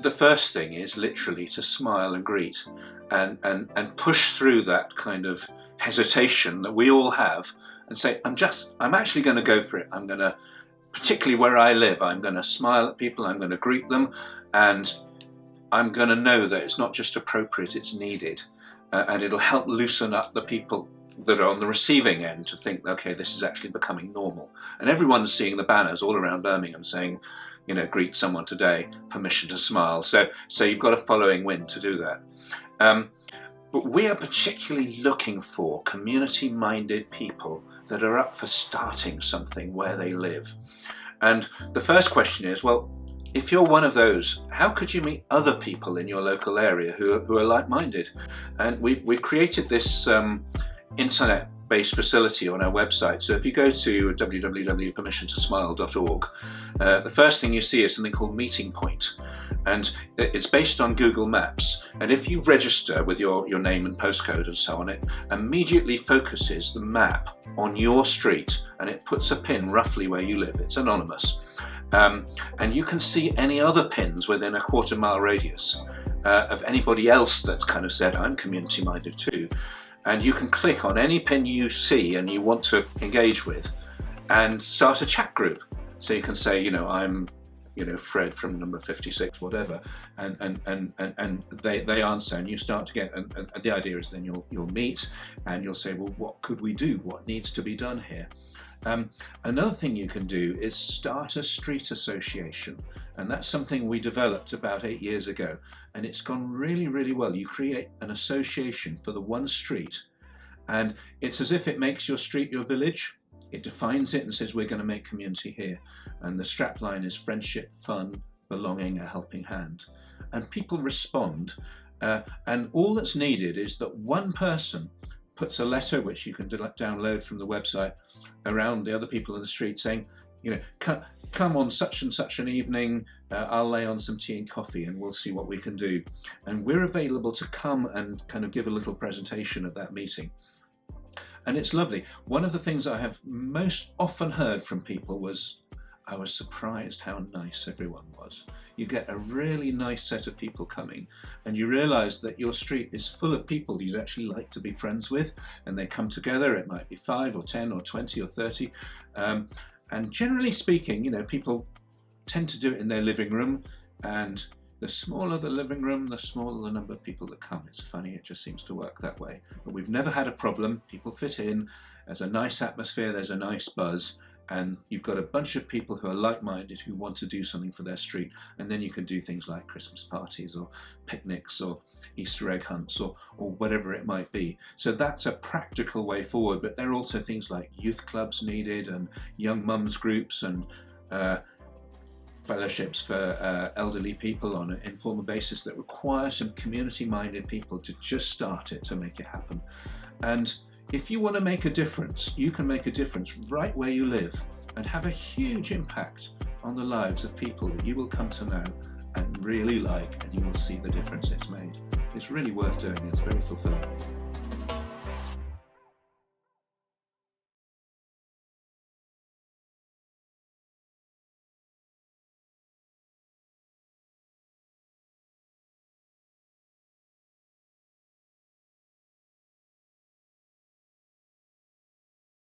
the first thing is literally to smile and greet, and push through that kind of hesitation that we all have, and say, I'm actually going to go for it. I'm going to, particularly where I live, I'm going to smile at people, I'm going to greet them, and I'm going to know that it's not just appropriate, it's needed. And it'll help loosen up the people that are on the receiving end to think, okay, this is actually becoming normal. And everyone's seeing the banners all around Birmingham saying, you know, greet someone today, permission to smile. So you've got a following wind to do that. But we are particularly looking for community-minded people that are up for starting something where they live. And the first question is, well, if you're one of those, how could you meet other people in your local area who are like-minded? And we've created this internet-based facility on our website. So if you go to www.permissiontosmile.org, the first thing you see is something called Meeting Point. And it's based on Google Maps. And if you register with your name and postcode and so on, it immediately focuses the map on your street, and it puts a pin roughly where you live. It's anonymous. And you can see any other pins within a quarter-mile radius of anybody else that's kind of said, I'm community-minded too. And you can click on any pin you see and you want to engage with and start a chat group. So you can say, you know, I'm, you know, Fred from number 56, whatever, and they answer, and you start to get, and the idea is then you'll meet and you'll say, well, what could we do? What needs to be done here? Another thing you can do is start a street association, and that's something we developed about 8 years ago, and it's gone really, really well. You create an association for the one street, and it's as if it makes your street your village. It defines it and says, we're going to make community here, and the strapline is friendship, fun, belonging, a helping hand. And people respond, and all that's needed is that one person puts a letter, which you can download from the website, around the other people in the street saying, you know, come on such and such an evening, I'll lay on some tea and coffee and we'll see what we can do. And we're available to come and kind of give a little presentation at that meeting. And it's lovely. One of the things I have most often heard from people was, I was surprised how nice everyone was. You get a really nice set of people coming, and you realise that your street is full of people you'd actually like to be friends with, and they come together. It might be 5 or 10 or 20 or 30. And generally speaking, you know, people tend to do it in their living room, and the smaller the living room, the smaller the number of people that come. It's funny, it just seems to work that way. But we've never had a problem. People fit in, there's a nice atmosphere, there's a nice buzz, and you've got a bunch of people who are like-minded who want to do something for their street. And then you can do things like Christmas parties or picnics or Easter egg hunts or whatever it might be. So that's a practical way forward, but there are also things like youth clubs needed, and young mums groups, and fellowships for elderly people on an informal basis that require some community-minded people to just start it, to make it happen. And if you want to make a difference, you can make a difference right where you live and have a huge impact on the lives of people that you will come to know and really like, and you will see the difference it's made. It's really worth doing. It's very fulfilling.